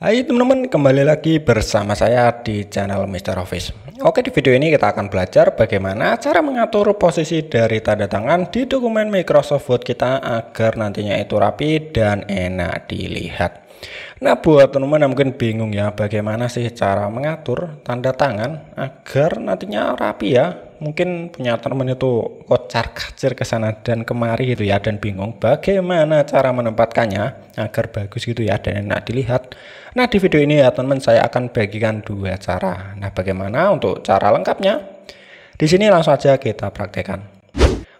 Hai teman-teman, kembali lagi bersama saya di channel Mr. Office. Oke, di video ini kita akan belajar bagaimana cara mengatur posisi dari tanda tangan di dokumen Microsoft Word kita agar nantinya itu rapi dan enak dilihat. Nah, buat teman-teman yang mungkin bingung ya, bagaimana sih cara mengatur tanda tangan agar nantinya rapi ya. Mungkin punya teman itu kocar-kacir ke sana dan kemari gitu ya, dan bingung bagaimana cara menempatkannya agar bagus gitu ya dan enak dilihat. Nah, di video ini ya teman-teman, saya akan bagikan dua cara. Nah, bagaimana untuk cara lengkapnya? Di sini langsung saja kita praktekkan.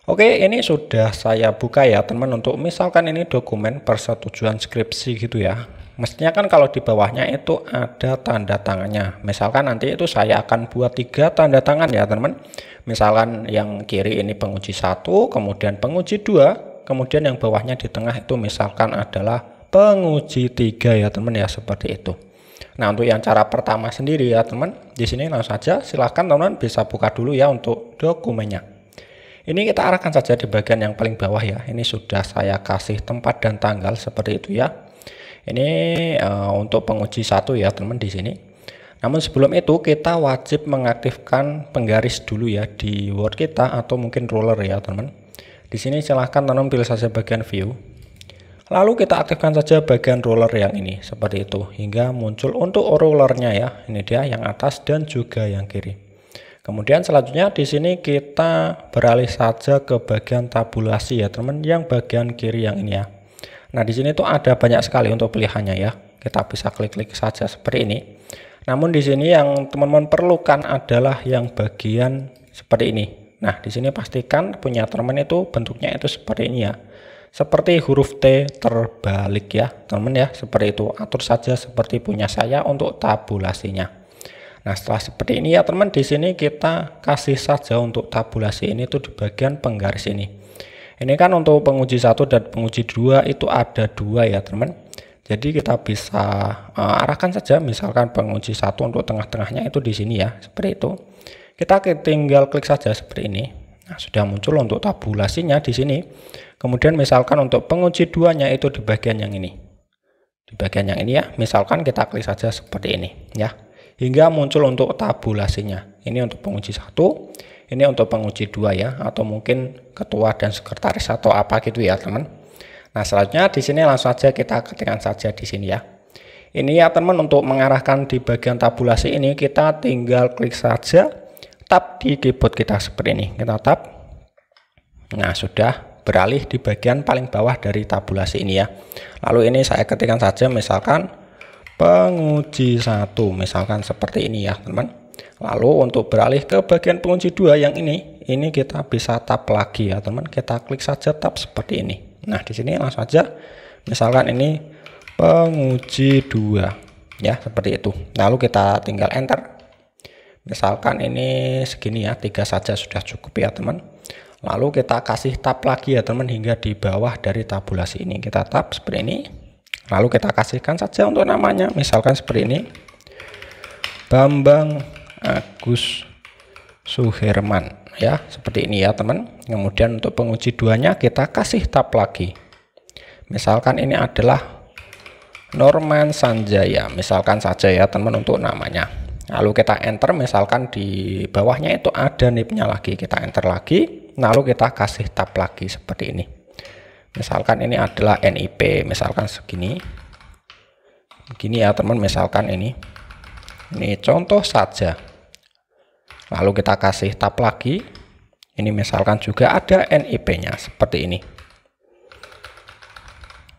Oke, ini sudah saya buka ya teman-teman, untuk misalkan ini dokumen persetujuan skripsi gitu ya. Mestinya kan kalau di bawahnya itu ada tanda tangannya. Misalkan nanti itu saya akan buat 3 tanda tangan ya teman-teman. Misalkan yang kiri ini penguji 1, kemudian penguji 2, kemudian yang bawahnya di tengah itu misalkan adalah penguji 3 ya teman ya, seperti itu. Nah, untuk yang cara pertama sendiri ya teman, di sini langsung saja silahkan teman-teman bisa buka dulu ya untuk dokumennya. Ini kita arahkan saja di bagian yang paling bawah ya. Ini sudah saya kasih tempat dan tanggal seperti itu ya. Ini untuk penguji 1 ya teman di sini. Namun sebelum itu kita wajib mengaktifkan penggaris dulu ya di Word kita, atau mungkin ruler ya teman. Di sini silahkan teman pilih saja bagian view. Lalu kita aktifkan saja bagian ruler yang ini seperti itu hingga muncul untuk rulernya ya. Ini dia yang atas dan juga yang kiri. Kemudian selanjutnya di sini kita beralih saja ke bagian tabulasi ya teman, yang bagian kiri yang ini ya. Nah, di sini tuh ada banyak sekali untuk pilihannya ya. Kita bisa klik-klik saja seperti ini. Namun di sini yang teman-teman perlukan adalah yang bagian seperti ini. Nah, di sini pastikan punya teman-teman itu bentuknya itu seperti ini ya. Seperti huruf T terbalik ya, teman-teman ya, seperti itu. Atur saja seperti punya saya untuk tabulasinya. Nah, setelah seperti ini ya teman, di sini kita kasih saja untuk tabulasi ini tuh di bagian penggaris ini. Ini kan untuk penguji 1 dan penguji 2 itu ada 2 ya teman. Jadi kita bisa arahkan saja, misalkan penguji 1 untuk tengah-tengahnya itu di sini ya, seperti itu. Kita tinggal klik saja seperti ini. Nah, sudah muncul untuk tabulasinya di sini. Kemudian misalkan untuk penguji 2-nya itu di bagian yang ini. Di bagian yang ini ya, misalkan kita klik saja seperti ini ya. Hingga muncul untuk tabulasinya. Ini untuk penguji 1, ini untuk penguji 2 ya, atau mungkin ketua dan sekretaris atau apa gitu ya teman. Nah, selanjutnya di sini langsung saja kita ketikkan saja di sini ya. Ini ya teman, untuk mengarahkan di bagian tabulasi ini kita tinggal klik saja tab di keyboard kita seperti ini. Kita tab. Nah, sudah beralih di bagian paling bawah dari tabulasi ini ya. Lalu ini saya ketikkan saja misalkan penguji 1, misalkan seperti ini ya teman. Lalu untuk beralih ke bagian penguji 2 yang ini kita bisa tab lagi ya teman. Kita klik saja tab seperti ini. Nah, di sini langsung saja misalkan ini penguji 2 ya, seperti itu. Lalu kita tinggal enter. Misalkan ini segini ya, 3 saja sudah cukup ya teman. Lalu kita kasih tab lagi ya teman, hingga di bawah dari tabulasi ini kita tab seperti ini. Lalu kita kasihkan saja untuk namanya, misalkan seperti ini, Bambang Agus Suherman ya, seperti ini ya teman. Kemudian untuk penguji 2-nya kita kasih tab lagi. Misalkan ini adalah Norman Sanjaya, misalkan saja ya teman untuk namanya. Lalu kita enter, misalkan di bawahnya itu ada nipnya lagi, kita enter lagi. Lalu kita kasih tab lagi seperti ini. Misalkan ini adalah NIP, misalkan segini. Begini ya teman, misalkan ini contoh saja. Lalu kita kasih tab lagi. Ini misalkan juga ada NIP-nya seperti ini.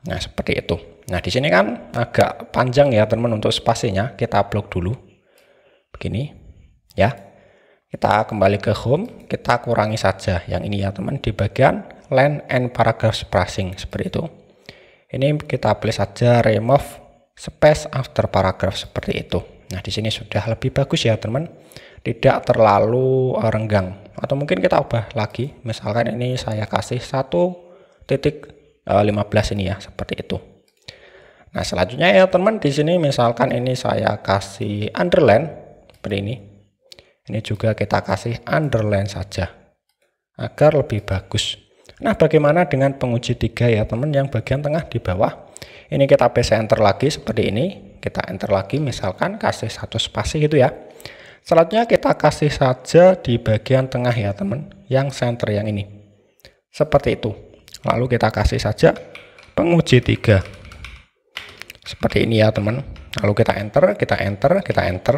Nah, seperti itu. Nah, di sini kan agak panjang ya teman untuk spasinya. Kita blok dulu. Begini ya. Kita kembali ke home, kita kurangi saja yang ini ya teman, di bagian line and paragraph spacing seperti itu. Ini kita pilih saja remove space after paragraph seperti itu. Nah, di sini sudah lebih bagus ya teman, tidak terlalu renggang. Atau mungkin kita ubah lagi, misalkan ini saya kasih 1.15 ini ya, seperti itu. Nah, selanjutnya ya teman, di sini misalkan ini saya kasih underline seperti ini. Ini juga kita kasih underline saja agar lebih bagus. Nah, bagaimana dengan penguji 3 ya teman, yang bagian tengah di bawah? Ini kita PC enter lagi seperti ini. kita enter lagi, misalkan kasih satu spasi gitu ya. Selanjutnya kita kasih saja di bagian tengah ya teman, yang center yang ini seperti itu. Lalu kita kasih saja penguji 3 seperti ini ya teman. Lalu kita enter, kita enter, kita enter,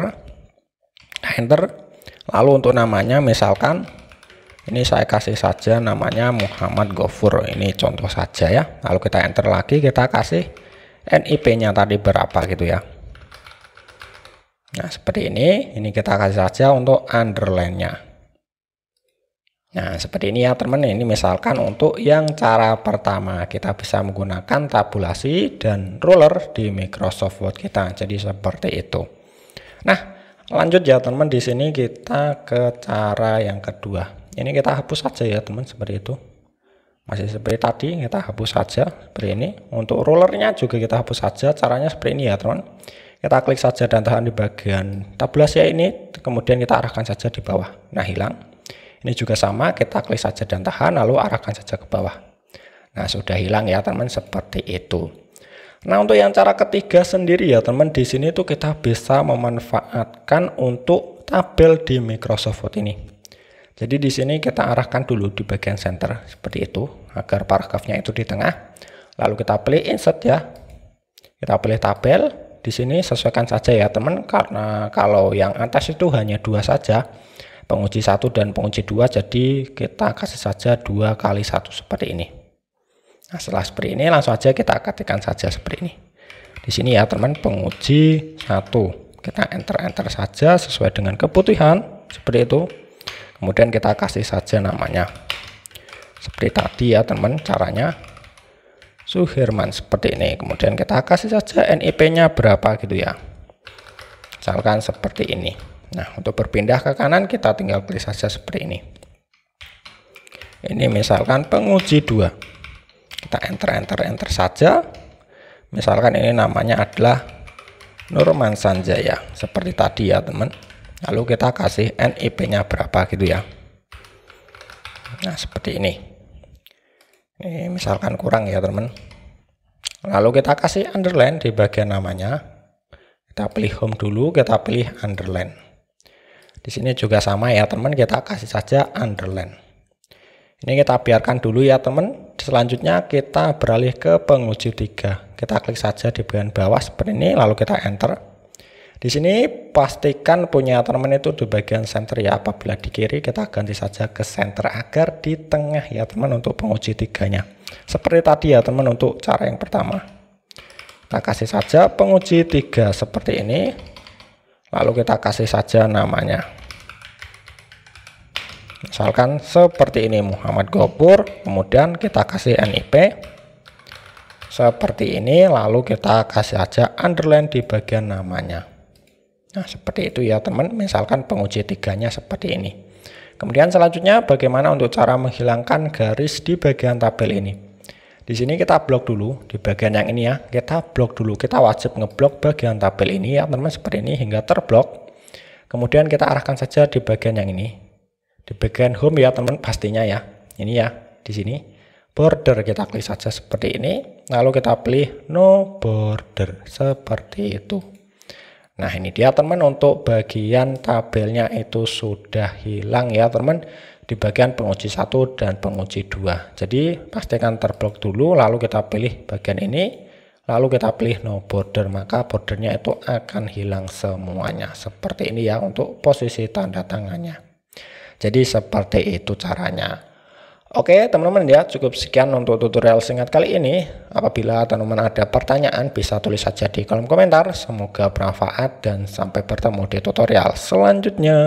enter. Lalu untuk namanya misalkan ini saya kasih saja namanya Muhammad Gofur, ini contoh saja ya. Lalu kita enter lagi, kita kasih NIP-nya tadi berapa gitu ya. Nah seperti ini kita kasih saja untuk underline-nya. Nah seperti ini ya teman, ini misalkan untuk yang cara pertama kita bisa menggunakan tabulasi dan ruler di Microsoft Word kita, jadi seperti itu. Nah lanjut ya teman, di sini kita ke cara yang kedua. Ini kita hapus saja ya teman, seperti itu. Masih seperti tadi, kita hapus saja seperti ini. Untuk rulernya juga kita hapus saja, caranya seperti ini ya teman. Kita klik saja dan tahan di bagian tabulasi ya ini, kemudian kita arahkan saja di bawah. Nah hilang. Ini juga sama, kita klik saja dan tahan, lalu arahkan saja ke bawah. Nah sudah hilang ya teman, seperti itu. Nah untuk yang cara ketiga sendiri ya teman, di sini tuh kita bisa memanfaatkan untuk tabel di Microsoft Word ini. Jadi di sini kita arahkan dulu di bagian center seperti itu agar paragrafnya itu di tengah. Lalu kita pilih insert ya. Kita pilih tabel. Di sini sesuaikan saja ya teman, karena kalau yang atas itu hanya 2 saja, penguji 1 dan penguji 2, jadi kita kasih saja 2 kali 1 seperti ini. Nah setelah seperti ini langsung aja kita ketikkan saja seperti ini. Di sini ya teman, penguji 1. Kita enter saja sesuai dengan kebutuhan seperti itu. Kemudian kita kasih saja namanya seperti tadi ya teman, caranya Suherman seperti ini. Kemudian kita kasih saja NIP-nya berapa gitu ya, misalkan seperti ini. Nah untuk berpindah ke kanan kita tinggal pilih saja seperti ini. Ini misalkan penguji 2, kita enter saja. Misalkan ini namanya adalah Nurman Sanjaya seperti tadi ya teman. Lalu kita kasih NIP-nya berapa gitu ya. Nah seperti ini. Ini misalkan kurang ya teman. Lalu kita kasih underline di bagian namanya. Kita pilih home dulu, kita pilih underline. Di sini juga sama ya teman, kita kasih saja underline. Ini kita biarkan dulu ya teman. Selanjutnya kita beralih ke penguji 3. Kita klik saja di bagian bawah seperti ini, lalu kita enter. Di sini pastikan punya teman itu di bagian center ya. Apabila di kiri kita ganti saja ke center agar di tengah ya teman untuk penguji 3-nya. Seperti tadi ya teman untuk cara yang pertama. Kita kasih saja penguji 3 seperti ini. Lalu kita kasih saja namanya. Misalkan seperti ini Muhammad Gofur. Kemudian kita kasih NIP. Seperti ini, lalu kita kasih saja underline di bagian namanya. Nah seperti itu ya teman, misalkan penguji 3-nya seperti ini. Kemudian selanjutnya bagaimana untuk cara menghilangkan garis di bagian tabel ini. Di sini kita blok dulu di bagian yang ini ya, kita blok dulu, kita wajib ngeblok bagian tabel ini ya teman, seperti ini hingga terblok. Kemudian kita arahkan saja di bagian yang ini, di bagian home ya teman pastinya ya, ini ya di sini border kita klik saja seperti ini, lalu kita pilih no border seperti itu. Nah ini dia teman, untuk bagian tabelnya itu sudah hilang ya teman, di bagian penguji 1 dan penguji 2. Jadi pastikan terblok dulu, lalu kita pilih bagian ini, lalu kita pilih no border, maka bordernya itu akan hilang semuanya. Seperti ini ya untuk posisi tanda tangannya. Jadi seperti itu caranya. Oke teman-teman ya, cukup sekian untuk tutorial singkat kali ini. Apabila teman-teman ada pertanyaan bisa tulis saja di kolom komentar. Semoga bermanfaat dan sampai bertemu di tutorial selanjutnya.